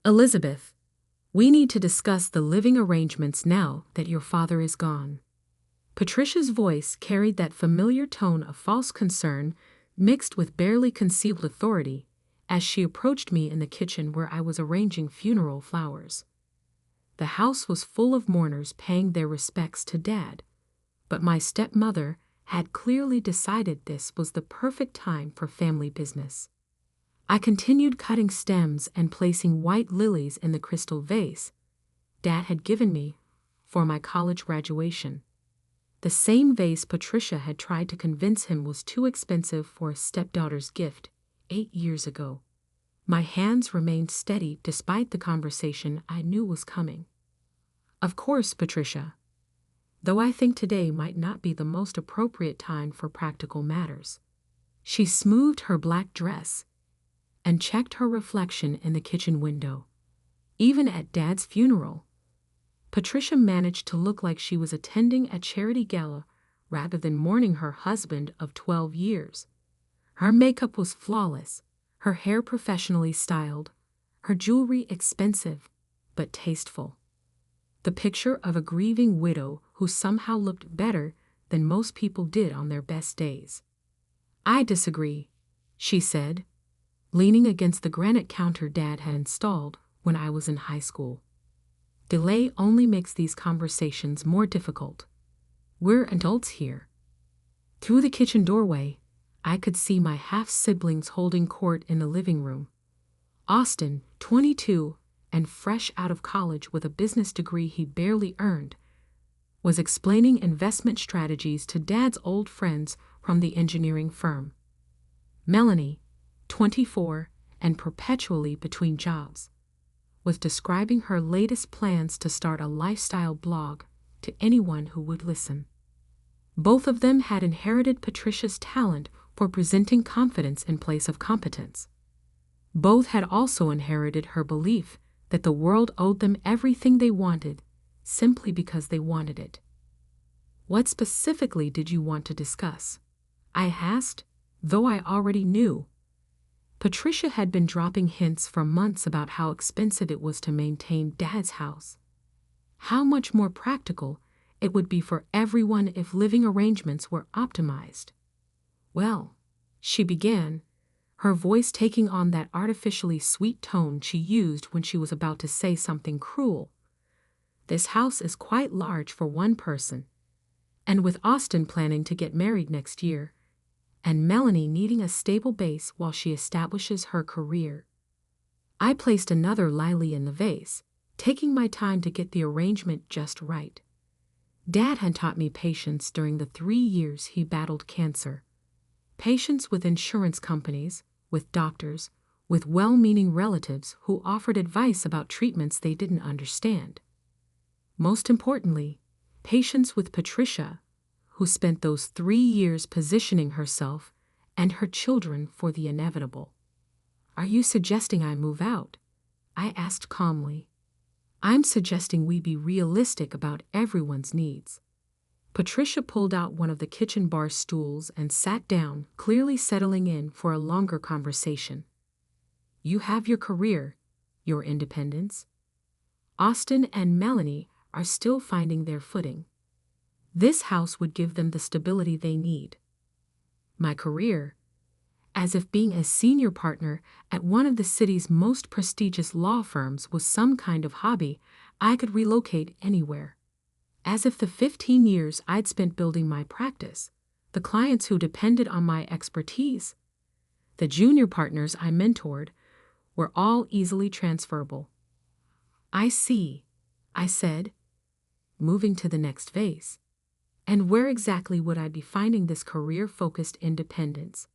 Elizabeth, we need to discuss the living arrangements now that your father is gone. Patricia's voice carried that familiar tone of false concern mixed with barely concealed authority as she approached me in the kitchen where I was arranging funeral flowers. The house was full of mourners paying their respects to Dad, but my stepmother had clearly decided this was the perfect time for family business. I continued cutting stems and placing white lilies in the crystal vase Dad had given me for my college graduation. The same vase Patricia had tried to convince him was too expensive for a stepdaughter's gift 8 years ago. My hands remained steady despite the conversation I knew was coming. Of course, Patricia. Though I think today might not be the most appropriate time for practical matters. She smoothed her black dress and checked her reflection in the kitchen window. Even at Dad's funeral, Patricia managed to look like she was attending a charity gala rather than mourning her husband of 12 years. Her makeup was flawless, her hair professionally styled, her jewelry expensive but tasteful. The picture of a grieving widow who somehow looked better than most people did on their best days. I disagree, she said, leaning against the granite counter Dad had installed when I was in high school. Delay only makes these conversations more difficult. We're adults here. Through the kitchen doorway, I could see my half-siblings holding court in the living room. Austin, 22, and fresh out of college with a business degree he barely earned, was explaining investment strategies to Dad's old friends from the engineering firm. Melanie, 24, and perpetually between jobs, was describing her latest plans to start a lifestyle blog to anyone who would listen. Both of them had inherited Patricia's talent for presenting confidence in place of competence. Both had also inherited her belief that the world owed them everything they wanted simply because they wanted it. What specifically did you want to discuss? I asked, though I already knew. Patricia had been dropping hints for months about how expensive it was to maintain Dad's house. How much more practical it would be for everyone if living arrangements were optimized. Well, she began, her voice taking on that artificially sweet tone she used when she was about to say something cruel. This house is quite large for one person, and with Austin planning to get married next year, and Melanie needing a stable base while she establishes her career. I placed another lily in the vase, taking my time to get the arrangement just right. Dad had taught me patience during the 3 years he battled cancer. Patience with insurance companies, with doctors, with well-meaning relatives who offered advice about treatments they didn't understand. Most importantly, patience with Patricia, who spent those 3 years positioning herself and her children for the inevitable. Are you suggesting I move out? I asked calmly. I'm suggesting we be realistic about everyone's needs. Patricia pulled out one of the kitchen bar stools and sat down, clearly settling in for a longer conversation. You have your career, your independence. Austin and Melanie are still finding their footing. This house would give them the stability they need. My career, as if being a senior partner at one of the city's most prestigious law firms was some kind of hobby I could relocate anywhere. As if the 15 years I'd spent building my practice, the clients who depended on my expertise, the junior partners I mentored, were all easily transferable. I see, I said, moving to the next vase. And where exactly would I be finding this career-focused independence?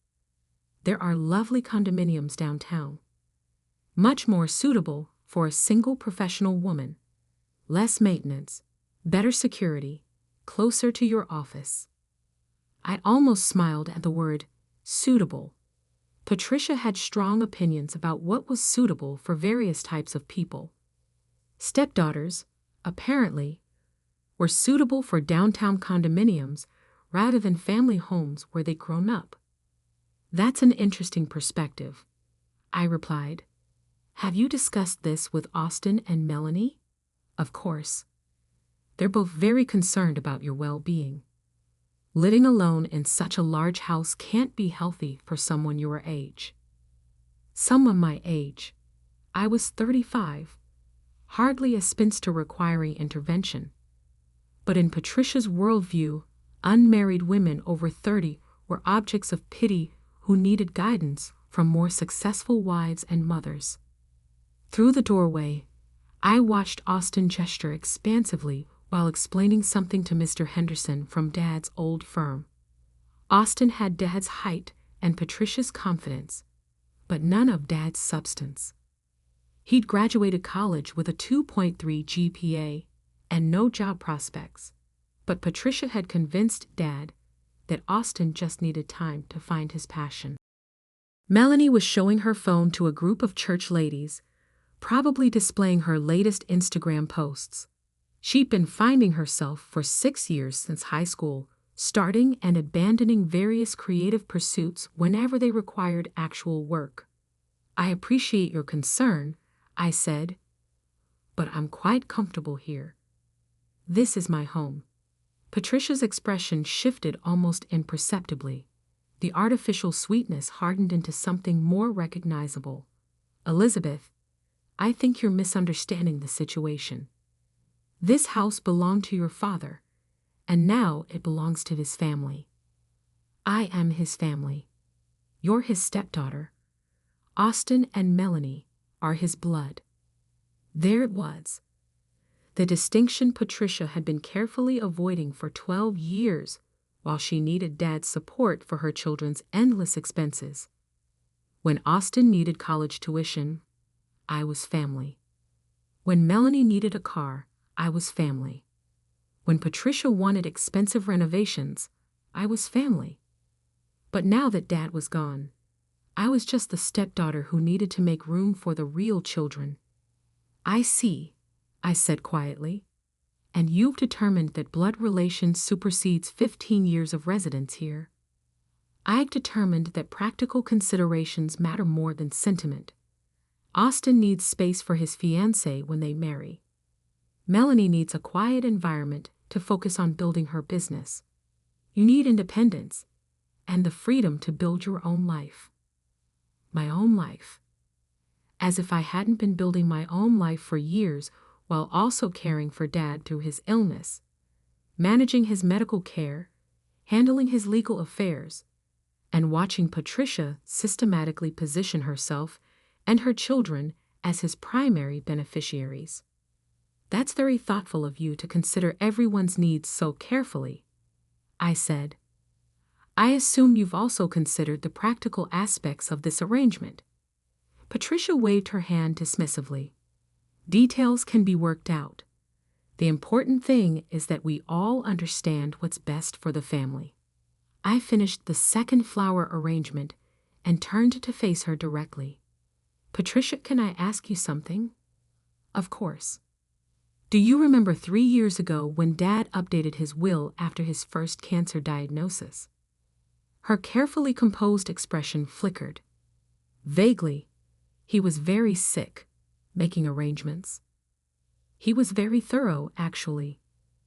There are lovely condominiums downtown, much more suitable for a single professional woman, less maintenance, better security, closer to your office. I almost smiled at the word suitable. Patricia had strong opinions about what was suitable for various types of people. Stepdaughters, apparently, were suitable for downtown condominiums rather than family homes where they'd grown up. That's an interesting perspective, I replied. Have you discussed this with Austin and Melanie? Of course. They're both very concerned about your well-being. Living alone in such a large house can't be healthy for someone your age. Someone my age. I was 35. Hardly a spinster requiring intervention. But in Patricia's worldview, unmarried women over 30 were objects of pity who needed guidance from more successful wives and mothers. Through the doorway, I watched Austin gesture expansively while explaining something to Mr. Henderson from Dad's old firm. Austin had Dad's height and Patricia's confidence, but none of Dad's substance. He'd graduated college with a 2.3 GPA and no job prospects, but Patricia had convinced Dad that Austin just needed time to find his passion. Melanie was showing her phone to a group of church ladies, probably displaying her latest Instagram posts. She'd been finding herself for 6 years since high school, starting and abandoning various creative pursuits whenever they required actual work. I appreciate your concern, I said, but I'm quite comfortable here. This is my home. Patricia's expression shifted almost imperceptibly. The artificial sweetness hardened into something more recognizable. Elizabeth, I think you're misunderstanding the situation. This house belonged to your father, and now it belongs to his family. I am his family. You're his stepdaughter. Austin and Melanie are his blood. There it was. The distinction Patricia had been carefully avoiding for 12 years while she needed Dad's support for her children's endless expenses. When Austin needed college tuition, I was family. When Melanie needed a car, I was family. When Patricia wanted expensive renovations, I was family. But now that Dad was gone, I was just the stepdaughter who needed to make room for the real children. I see, I said quietly, and you've determined that blood relation supersedes 15 years of residence here. I've determined that practical considerations matter more than sentiment. Austin needs space for his fiancée when they marry. Melanie needs a quiet environment to focus on building her business. You need independence and the freedom to build your own life. My own life. As if I hadn't been building my own life for years while also caring for Dad through his illness, managing his medical care, handling his legal affairs, and watching Patricia systematically position herself and her children as his primary beneficiaries. That's very thoughtful of you to consider everyone's needs so carefully, I said. I assume you've also considered the practical aspects of this arrangement. Patricia waved her hand dismissively. Details can be worked out. The important thing is that we all understand what's best for the family. I finished the second flower arrangement and turned to face her directly. Patricia, can I ask you something? Of course. Do you remember 3 years ago when Dad updated his will after his first cancer diagnosis? Her carefully composed expression flickered. Vaguely. He was very sick, making arrangements. He was very thorough, actually.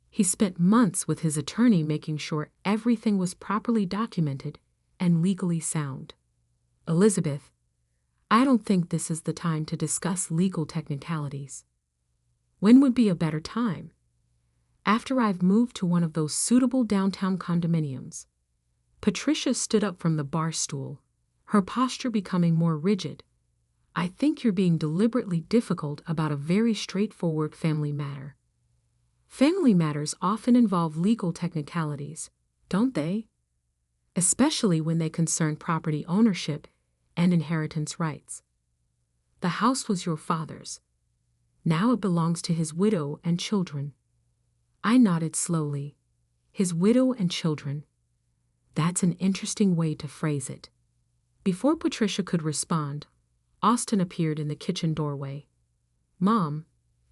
He spent months with his attorney making sure everything was properly documented and legally sound. Elizabeth, I don't think this is the time to discuss legal technicalities. When would be a better time? After I've moved to one of those suitable downtown condominiums. Patricia stood up from the bar stool, her posture becoming more rigid. I think you're being deliberately difficult about a very straightforward family matter. Family matters often involve legal technicalities, don't they? Especially when they concern property ownership and inheritance rights. The house was your father's. Now it belongs to his widow and children. I nodded slowly. His widow and children. That's an interesting way to phrase it. Before Patricia could respond, Austin appeared in the kitchen doorway. Mom,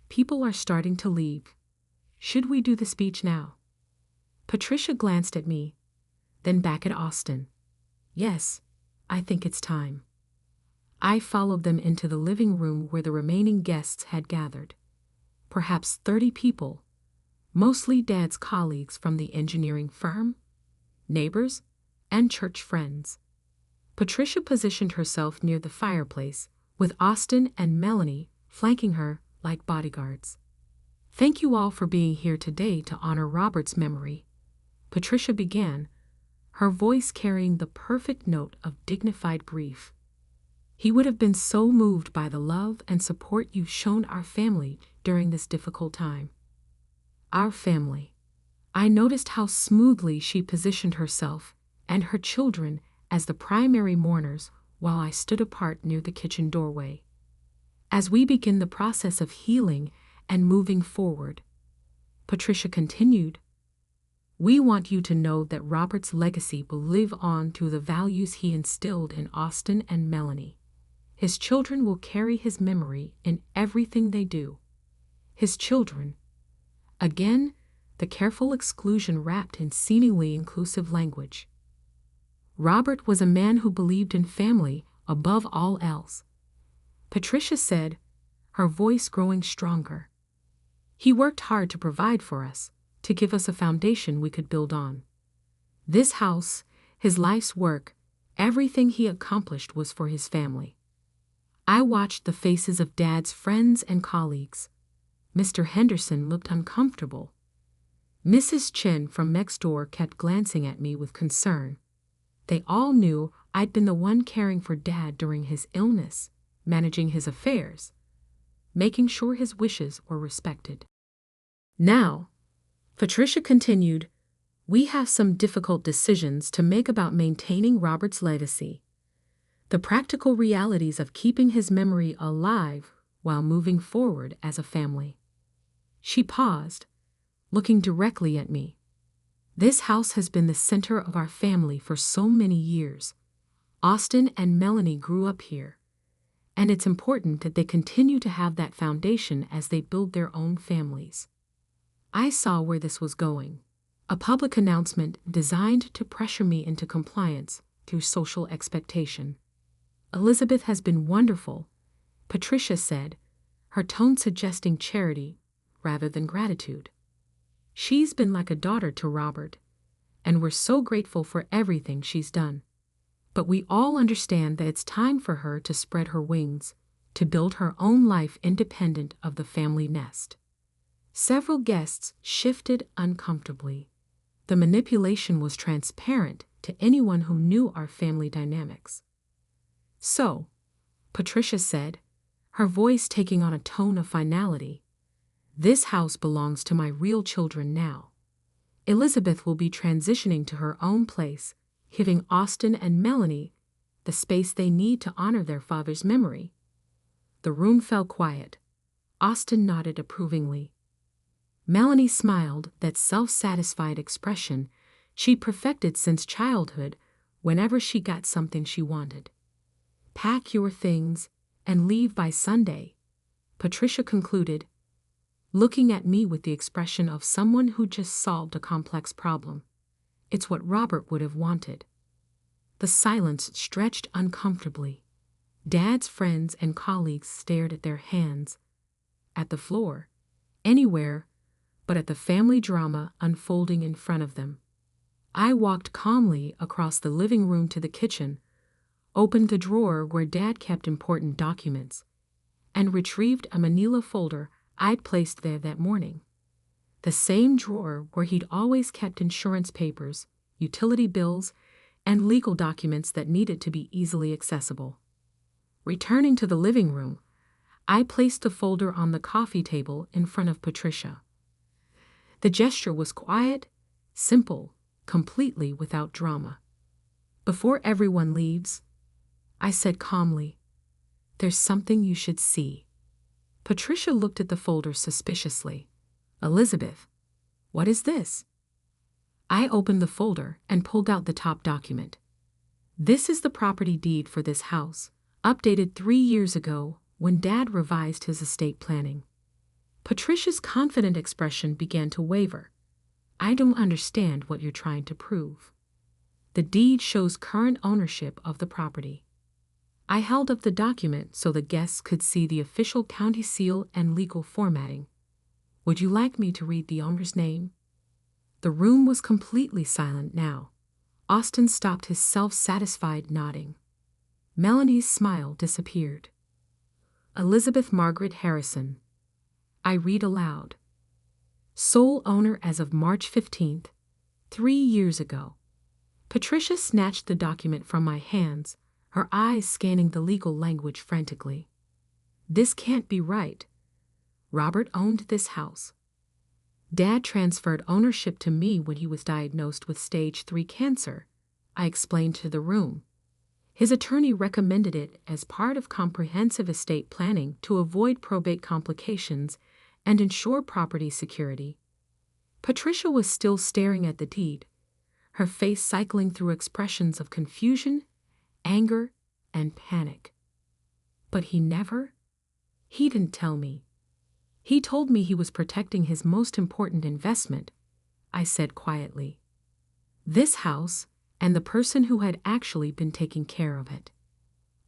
people are starting to leave. Should we do the speech now? Patricia glanced at me, then back at Austin. Yes, I think it's time. I followed them into the living room where the remaining guests had gathered. Perhaps 30 people, mostly Dad's colleagues from the engineering firm, neighbors, and church friends. Patricia positioned herself near the fireplace, with Austin and Melanie flanking her like bodyguards. "Thank you all for being here today to honor Robert's memory," Patricia began, her voice carrying the perfect note of dignified grief. "He would have been so moved by the love and support you've shown our family during this difficult time." Our family. I noticed how smoothly she positioned herself and her children as the primary mourners while I stood apart near the kitchen doorway. "As we begin the process of healing and moving forward," Patricia continued, "we want you to know that Robert's legacy will live on through the values he instilled in Austin and Melanie. His children will carry his memory in everything they do." His children. Again, the careful exclusion wrapped in seemingly inclusive language. "Robert was a man who believed in family above all else," Patricia said, her voice growing stronger. "He worked hard to provide for us, to give us a foundation we could build on. This house, his life's work, everything he accomplished was for his family." I watched the faces of Dad's friends and colleagues. Mr. Henderson looked uncomfortable. Mrs. Chen from next door kept glancing at me with concern. They all knew I'd been the one caring for Dad during his illness, managing his affairs, making sure his wishes were respected. "Now," Patricia continued, "we have some difficult decisions to make about maintaining Robert's legacy. The practical realities of keeping his memory alive while moving forward as a family." She paused, looking directly at me. "This house has been the center of our family for so many years. Austin and Melanie grew up here, and it's important that they continue to have that foundation as they build their own families." I saw where this was going. A public announcement designed to pressure me into compliance through social expectation. "Elizabeth has been wonderful," Patricia said, her tone suggesting charity rather than gratitude. "She's been like a daughter to Robert, and we're so grateful for everything she's done. But we all understand that it's time for her to spread her wings, to build her own life independent of the family nest." Several guests shifted uncomfortably. The manipulation was transparent to anyone who knew our family dynamics. "So," Patricia said, her voice taking on a tone of finality, "this house belongs to my real children now. Elizabeth will be transitioning to her own place, giving Austin and Melanie the space they need to honor their father's memory." The room fell quiet. Austin nodded approvingly. Melanie smiled, that self-satisfied expression she'd perfected since childhood whenever she got something she wanted. "Pack your things and leave by Sunday," Patricia concluded, looking at me with the expression of someone who just solved a complex problem. It's what Robert would have wanted. The silence stretched uncomfortably. Dad's friends and colleagues stared at their hands, at the floor, anywhere but at the family drama unfolding in front of them. I walked calmly across the living room to the kitchen, opened the drawer where Dad kept important documents, and retrieved a manila folder I'd placed there that morning. The same drawer where he'd always kept insurance papers, utility bills, and legal documents that needed to be easily accessible. Returning to the living room, I placed the folder on the coffee table in front of Patricia. The gesture was quiet, simple, completely without drama. "Before everyone leaves," I said calmly, "there's something you should see." Patricia looked at the folder suspiciously. "Elizabeth, what is this?" I opened the folder and pulled out the top document. "This is the property deed for this house, updated 3 years ago when Dad revised his estate planning." Patricia's confident expression began to waver. "I don't understand what you're trying to prove." "The deed shows current ownership of the property." I held up the document so the guests could see the official county seal and legal formatting. Would you like me to read the owner's name? The room was completely silent now. Austin stopped his self-satisfied nodding. Melanie's smile disappeared. Elizabeth Margaret Harrison. I read aloud. Sole owner as of March 15th, 3 years ago. Patricia snatched the document from my hands, her eyes scanning the legal language frantically. This can't be right. Robert owned this house. Dad transferred ownership to me when he was diagnosed with stage 3 cancer, I explained to the room. His attorney recommended it as part of comprehensive estate planning to avoid probate complications and ensure property security. Patricia was still staring at the deed, her face cycling through expressions of confusion, anger, and panic. But he didn't tell me. He told me he was protecting his most important investment, I said quietly. This house and the person who had actually been taking care of it.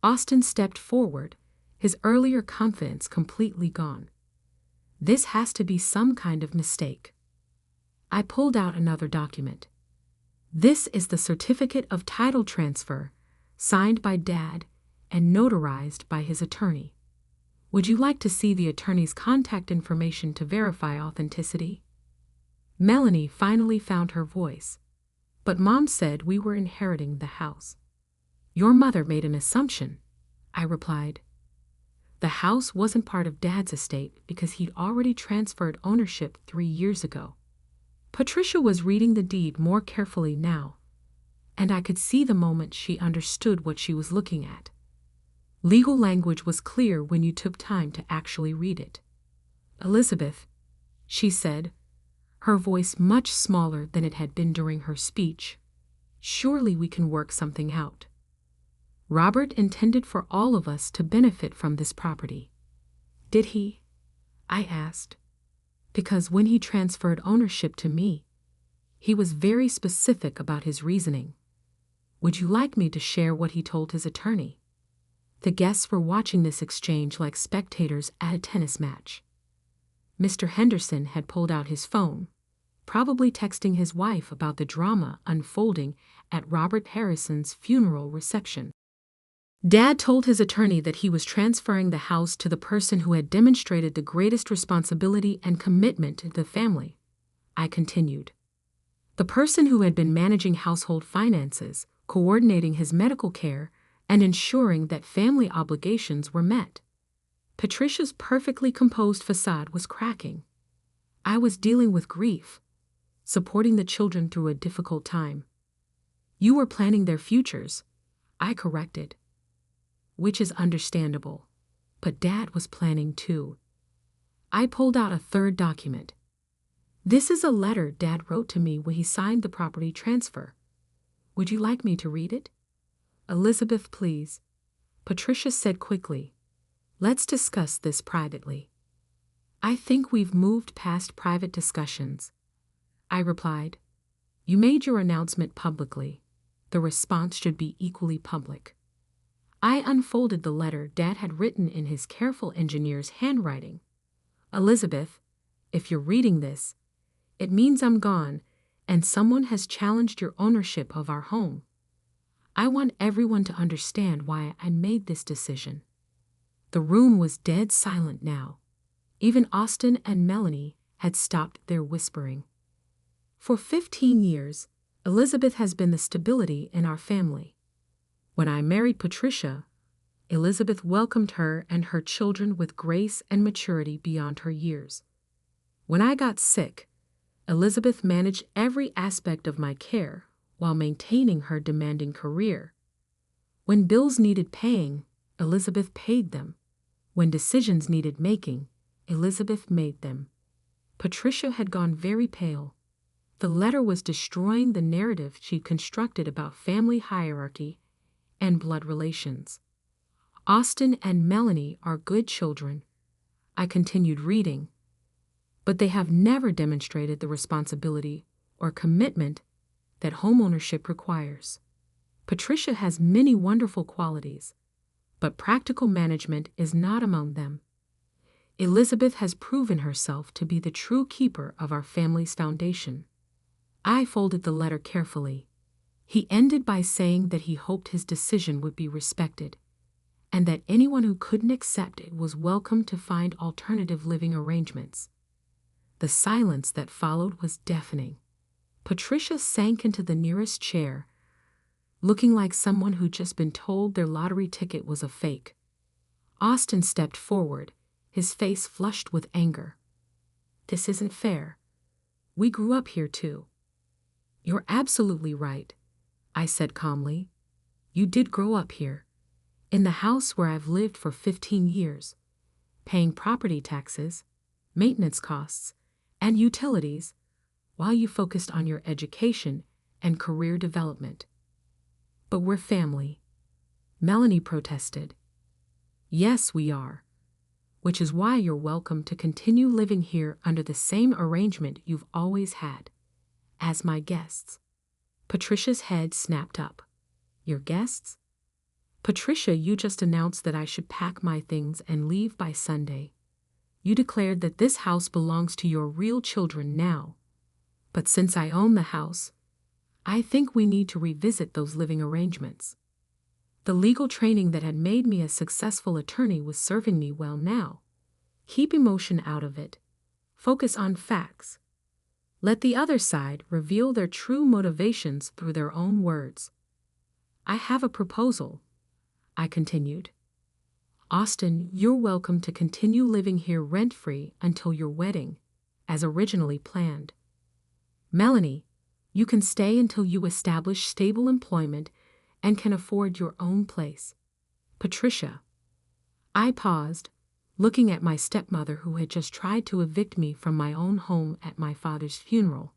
Austin stepped forward, his earlier confidence completely gone. This has to be some kind of mistake. I pulled out another document. This is the certificate of title transfer, signed by Dad and notarized by his attorney. Would you like to see the attorney's contact information to verify authenticity? Melanie finally found her voice. But Mom said we were inheriting the house. Your mother made an assumption, I replied. The house wasn't part of Dad's estate because he'd already transferred ownership 3 years ago. Patricia was reading the deed more carefully now, and I could see the moment she understood what she was looking at. Legal language was clear when you took time to actually read it. Elizabeth, she said, her voice much smaller than it had been during her speech, surely we can work something out. Robert intended for all of us to benefit from this property. Did he? I asked. Because when he transferred ownership to me, he was very specific about his reasoning. Would you like me to share what he told his attorney? The guests were watching this exchange like spectators at a tennis match. Mr. Henderson had pulled out his phone, probably texting his wife about the drama unfolding at Robert Harrison's funeral reception. Dad told his attorney that he was transferring the house to the person who had demonstrated the greatest responsibility and commitment to the family. I continued. The person who had been managing household finances, coordinating his medical care, and ensuring that family obligations were met. Patricia's perfectly composed facade was cracking. I was dealing with grief, supporting the children through a difficult time. You were planning their futures, I corrected. Which is understandable, but Dad was planning too. I pulled out a third document. This is a letter Dad wrote to me when he signed the property transfer. Would you like me to read it? Elizabeth, please. Patricia said quickly. Let's discuss this privately. I think we've moved past private discussions, I replied. You made your announcement publicly. The response should be equally public. I unfolded the letter Dad had written in his careful engineer's handwriting. Elizabeth, if you're reading this, it means I'm gone and someone has challenged your ownership of our home. I want everyone to understand why I made this decision. The room was dead silent now. Even Austin and Melanie had stopped their whispering. For 15 years, Elizabeth has been the stability in our family. When I married Patricia, Elizabeth welcomed her and her children with grace and maturity beyond her years. When I got sick, Elizabeth managed every aspect of my care while maintaining her demanding career. When bills needed paying, Elizabeth paid them. When decisions needed making, Elizabeth made them. Patricia had gone very pale. The letter was destroying the narrative she'd constructed about family hierarchy and blood relations. Austin and Melanie are good children, I continued reading, but they have never demonstrated the responsibility or commitment that homeownership requires. Patricia has many wonderful qualities, but practical management is not among them. Elizabeth has proven herself to be the true keeper of our family's foundation. I folded the letter carefully. He ended by saying that he hoped his decision would be respected, and that anyone who couldn't accept it was welcome to find alternative living arrangements. The silence that followed was deafening. Patricia sank into the nearest chair, looking like someone who'd just been told their lottery ticket was a fake. Austin stepped forward, his face flushed with anger. "This isn't fair. We grew up here too." "You're absolutely right," I said calmly. "You did grow up here, in the house where I've lived for 15 years, paying property taxes, maintenance costs, and utilities, while you focused on your education and career development." "But we're family," Melanie protested. "Yes, we are. Which is why you're welcome to continue living here under the same arrangement you've always had, as my guests." Patricia's head snapped up. "Your guests?" "Patricia, you just announced that I should pack my things and leave by Sunday. You declared that this house belongs to your real children now. But since I own the house, I think we need to revisit those living arrangements. The legal training that had made me a successful attorney was serving me well now. Keep emotion out of it. Focus on facts. Let the other side reveal their true motivations through their own words. I have a proposal," I continued. "Austin, you're welcome to continue living here rent-free until your wedding, as originally planned. Melanie, you can stay until you establish stable employment and can afford your own place. Patricia." I paused, looking at my stepmother who had just tried to evict me from my own home at my father's funeral.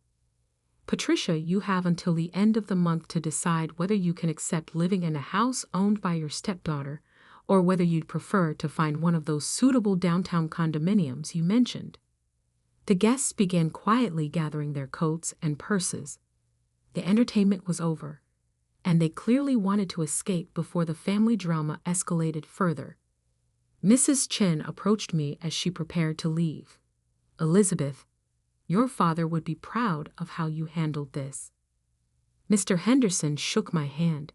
"Patricia, you have until the end of the month to decide whether you can accept living in a house owned by your stepdaughter or whether you'd prefer to find one of those suitable downtown condominiums you mentioned." The guests began quietly gathering their coats and purses. The entertainment was over, and they clearly wanted to escape before the family drama escalated further. Mrs. Chen approached me as she prepared to leave. "Elizabeth, your father would be proud of how you handled this." Mr. Henderson shook my hand.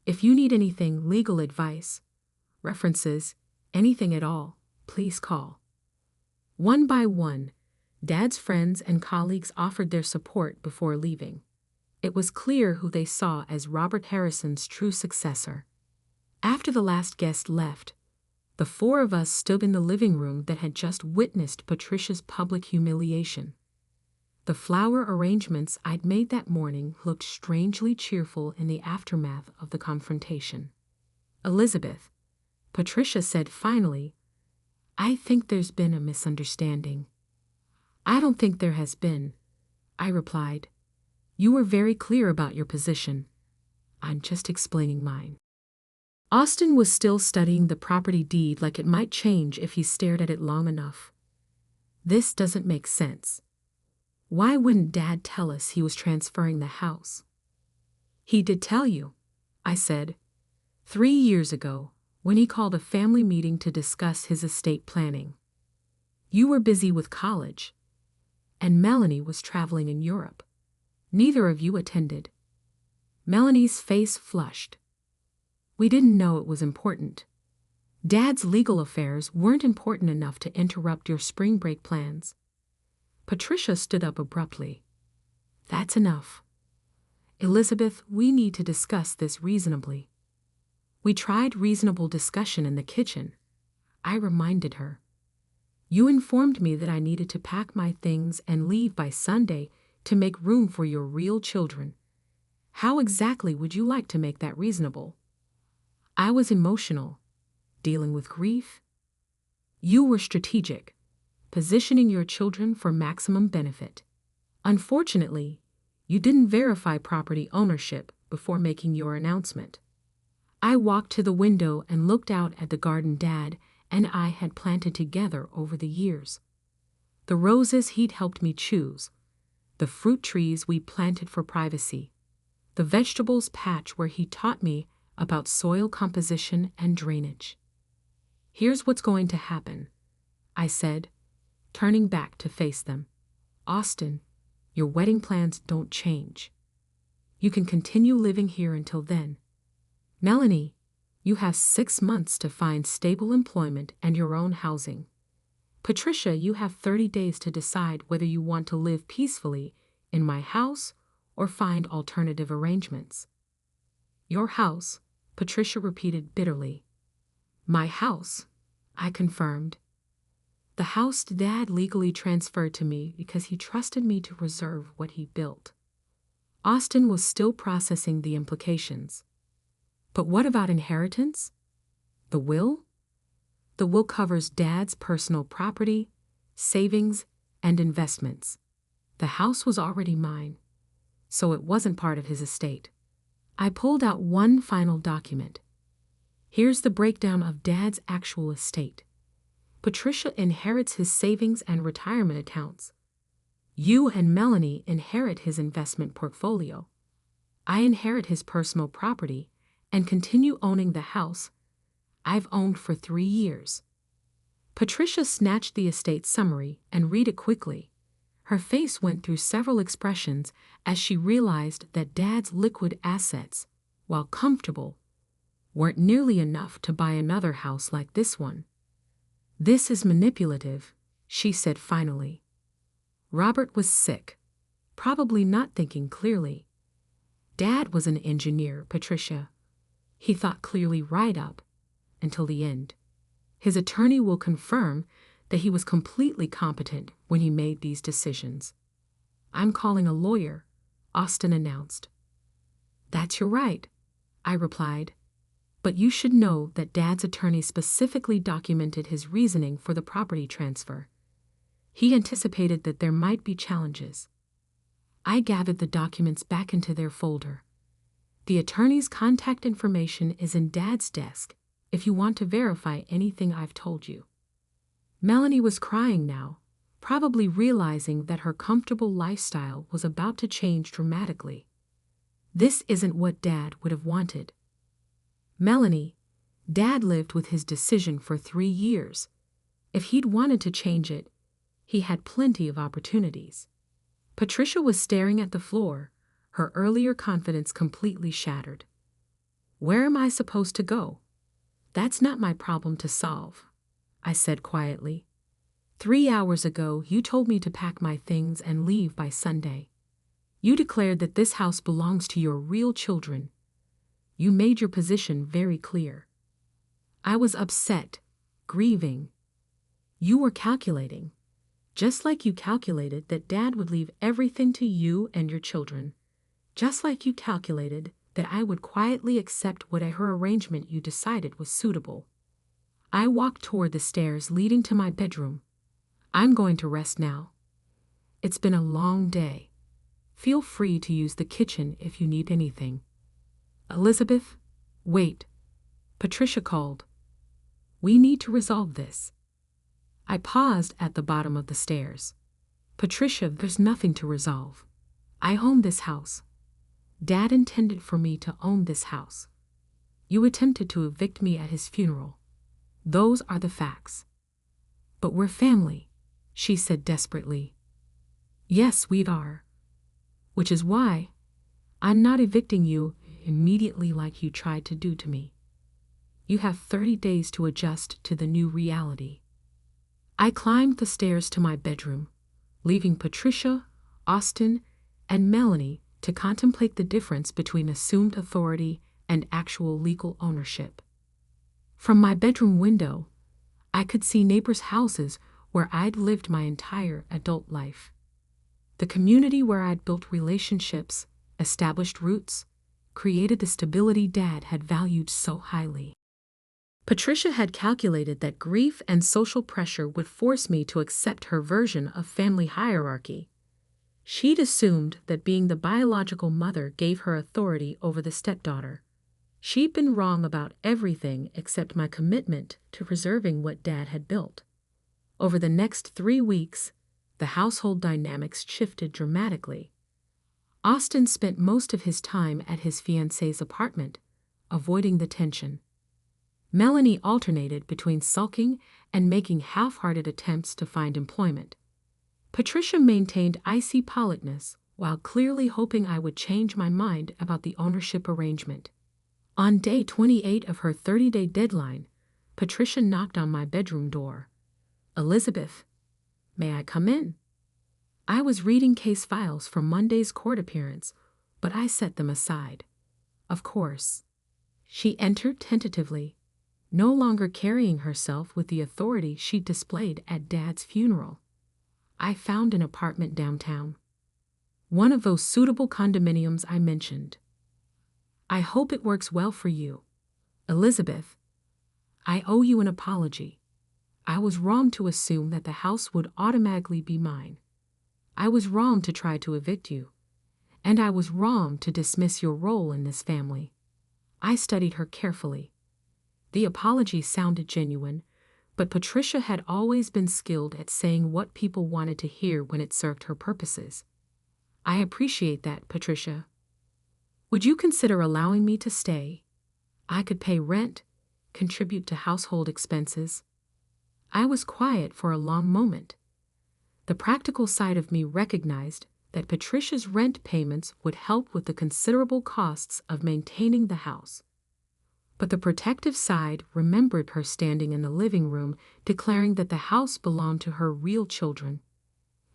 "If you need anything, legal advice, references, anything at all, please call." One by one, Dad's friends and colleagues offered their support before leaving. It was clear who they saw as Robert Harrison's true successor. After the last guest left, the four of us stood in the living room that had just witnessed Patricia's public humiliation. The flower arrangements I'd made that morning looked strangely cheerful in the aftermath of the confrontation. "Elizabeth," Patricia said finally, "I think there's been a misunderstanding." "I don't think there has been," I replied. "You were very clear about your position. I'm just explaining mine." Austin was still studying the property deed like it might change if he stared at it long enough. "This doesn't make sense. Why wouldn't Dad tell us he was transferring the house?" "He did tell you," I said, 3 years ago, when he called a family meeting to discuss his estate planning. You were busy with college, and Melanie was traveling in Europe. Neither of you attended." Melanie's face flushed. "We didn't know it was important. Dad's legal affairs weren't important enough to interrupt your spring break plans." Patricia stood up abruptly. "That's enough. Elizabeth, we need to discuss this reasonably." "We tried reasonable discussion in the kitchen," I reminded her. "You informed me that I needed to pack my things and leave by Sunday to make room for your real children. How exactly would you like to make that reasonable?" I was emotional, dealing with grief. "You were strategic, positioning your children for maximum benefit. Unfortunately, you didn't verify property ownership before making your announcement." I walked to the window and looked out at the garden Dad and I had planted together over the years. The roses he'd helped me choose, the fruit trees we planted for privacy, the vegetables patch where he taught me about soil composition and drainage. Here's what's going to happen, I said, turning back to face them. Austin, your wedding plans don't change. You can continue living here until then. Melanie, you have 6 months to find stable employment and your own housing. Patricia, you have 30 days to decide whether you want to live peacefully in my house or find alternative arrangements. Your house, Patricia repeated bitterly. My house, I confirmed. The house Dad legally transferred to me because he trusted me to reserve what he built. Austin was still processing the implications. But what about inheritance? The will? The will covers Dad's personal property, savings, and investments. The house was already mine, so it wasn't part of his estate. I pulled out one final document. Here's the breakdown of Dad's actual estate. Patricia inherits his savings and retirement accounts. You and Melanie inherit his investment portfolio. I inherit his personal property and continue owning the house I've owned for 3 years. Patricia snatched the estate summary and read it quickly. Her face went through several expressions as she realized that Dad's liquid assets, while comfortable, weren't nearly enough to buy another house like this one. This is manipulative, she said finally. Robert was sick, probably not thinking clearly. Dad was an engineer, Patricia. He thought clearly right up until the end. His attorney will confirm that he was completely competent when he made these decisions. I'm calling a lawyer, Austin announced. That's your right, I replied. But you should know that Dad's attorney specifically documented his reasoning for the property transfer. He anticipated that there might be challenges. I gathered the documents back into their folder. The attorney's contact information is in Dad's desk if you want to verify anything I've told you. Melanie was crying now, probably realizing that her comfortable lifestyle was about to change dramatically. This isn't what Dad would have wanted. Melanie, Dad lived with his decision for 3 years. If he'd wanted to change it, he had plenty of opportunities. Patricia was staring at the floor, her earlier confidence completely shattered. Where am I supposed to go? That's not my problem to solve, I said quietly. 3 hours ago, you told me to pack my things and leave by Sunday. You declared that this house belongs to your real children. You made your position very clear. I was upset, grieving. You were calculating, just like you calculated that Dad would leave everything to you and your children, just like you calculated that I would quietly accept whatever arrangement you decided was suitable. I walked toward the stairs leading to my bedroom. I'm going to rest now. It's been a long day. Feel free to use the kitchen if you need anything. Elizabeth, wait. Patricia called. We need to resolve this. I paused at the bottom of the stairs. Patricia, there's nothing to resolve. I own this house. Dad intended for me to own this house. You attempted to evict me at his funeral. Those are the facts. But we're family, she said desperately. Yes, we are. Which is why I'm not evicting you immediately like you tried to do to me. You have 30 days to adjust to the new reality. I climbed the stairs to my bedroom, leaving Patricia, Austin, and Melanie to contemplate the difference between assumed authority and actual legal ownership. From my bedroom window, I could see neighbors' houses where I'd lived my entire adult life. The community where I'd built relationships, established roots, created the stability Dad had valued so highly. Patricia had calculated that grief and social pressure would force me to accept her version of family hierarchy. She'd assumed that being the biological mother gave her authority over the stepdaughter. She'd been wrong about everything except my commitment to preserving what Dad had built. Over the next 3 weeks, the household dynamics shifted dramatically. Austin spent most of his time at his fiancée's apartment, avoiding the tension. Melanie alternated between sulking and making half-hearted attempts to find employment. Patricia maintained icy politeness while clearly hoping I would change my mind about the ownership arrangement. On day 28 of her 30-day deadline, Patricia knocked on my bedroom door. "Elizabeth, may I come in?" I was reading case files from Monday's court appearance, but I set them aside. "Of course." She entered tentatively, no longer carrying herself with the authority she displayed at Dad's funeral. "I found an apartment downtown. One of those suitable condominiums I mentioned. I hope it works well for you. Elizabeth, I owe you an apology. I was wrong to assume that the house would automatically be mine. I was wrong to try to evict you, and I was wrong to dismiss your role in this family." I studied her carefully. The apology sounded genuine, but Patricia had always been skilled at saying what people wanted to hear when it served her purposes. "I appreciate that, Patricia. Would you consider allowing me to stay? I could pay rent, contribute to household expenses." I was quiet for a long moment. The practical side of me recognized that Patricia's rent payments would help with the considerable costs of maintaining the house. But the protective side remembered her standing in the living room declaring that the house belonged to her real children.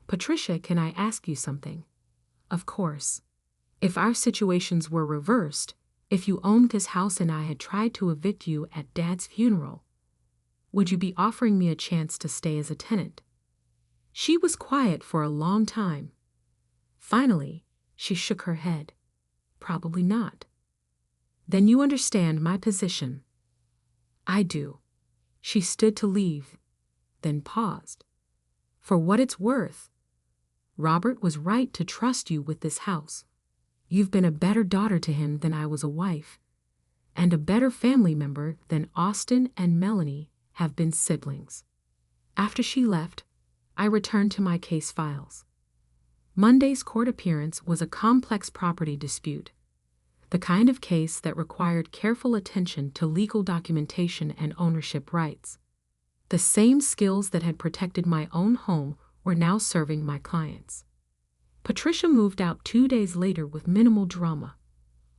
"Patricia, can I ask you something?" "Of course. If our situations were reversed, if you owned this house and I had tried to evict you at Dad's funeral, would you be offering me a chance to stay as a tenant?" She was quiet for a long time. Finally, she shook her head. "Probably not." "Then you understand my position." "I do." She stood to leave, then paused. "For what it's worth, Robert was right to trust you with this house. You've been a better daughter to him than I was a wife, and a better family member than Austin and Melanie have been siblings." After she left, I returned to my case files. Monday's court appearance was a complex property dispute, the kind of case that required careful attention to legal documentation and ownership rights. The same skills that had protected my own home were now serving my clients. Patricia moved out 2 days later with minimal drama.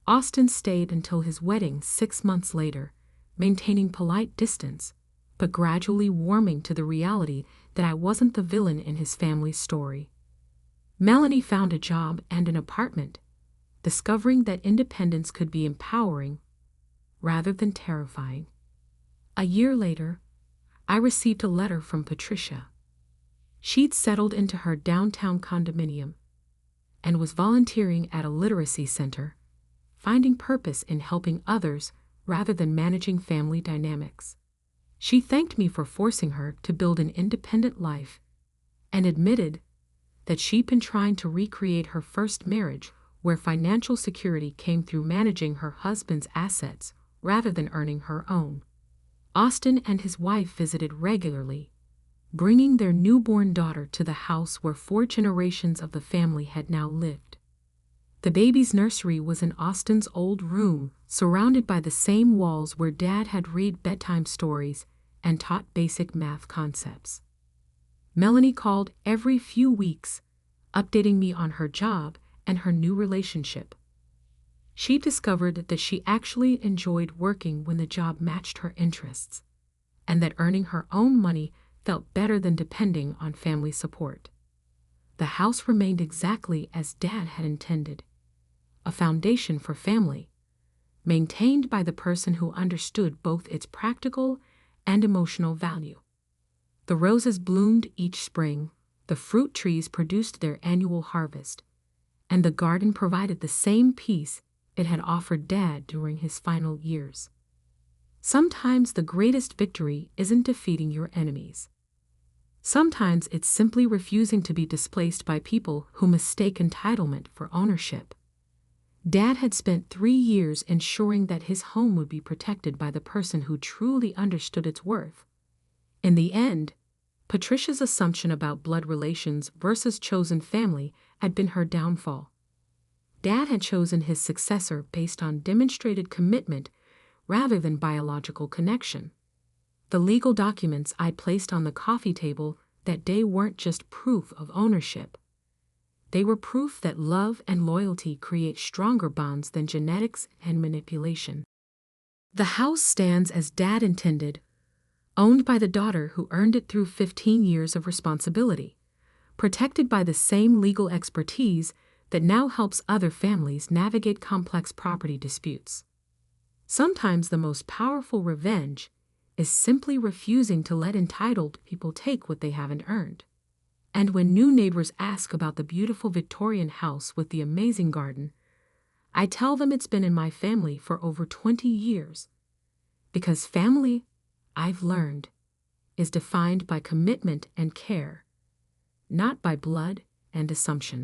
Austin stayed until his wedding 6 months later, maintaining polite distance, but gradually warming to the reality that I wasn't the villain in his family's story. Melanie found a job and an apartment, discovering that independence could be empowering rather than terrifying. A year later, I received a letter from Patricia. She'd settled into her downtown condominium and was volunteering at a literacy center, finding purpose in helping others rather than managing family dynamics. She thanked me for forcing her to build an independent life and admitted that she'd been trying to recreate her first marriage where financial security came through managing her husband's assets rather than earning her own. Austin and his wife visited regularly, bringing their newborn daughter to the house where 4 generations of the family had now lived. The baby's nursery was in Austin's old room, surrounded by the same walls where Dad had read bedtime stories and taught basic math concepts. Melanie called every few weeks, updating me on her job and her new relationship. She discovered that she actually enjoyed working when the job matched her interests, and that earning her own money felt better than depending on family support. The house remained exactly as Dad had intended, a foundation for family, maintained by the person who understood both its practical and emotional value. The roses bloomed each spring, the fruit trees produced their annual harvest, and the garden provided the same peace it had offered Dad during his final years. Sometimes the greatest victory isn't defeating your enemies. Sometimes it's simply refusing to be displaced by people who mistake entitlement for ownership. Dad had spent 3 years ensuring that his home would be protected by the person who truly understood its worth. In the end, Patricia's assumption about blood relations versus chosen family had been her downfall. Dad had chosen his successor based on demonstrated commitment rather than biological connection. The legal documents I placed on the coffee table that day weren't just proof of ownership. They were proof that love and loyalty create stronger bonds than genetics and manipulation. The house stands as Dad intended, owned by the daughter who earned it through 15 years of responsibility, protected by the same legal expertise that now helps other families navigate complex property disputes. Sometimes the most powerful revenge is simply refusing to let entitled people take what they haven't earned. And when new neighbors ask about the beautiful Victorian house with the amazing garden, I tell them it's been in my family for over 20 years. Because family, I've learned, is defined by commitment and care, not by blood and assumption.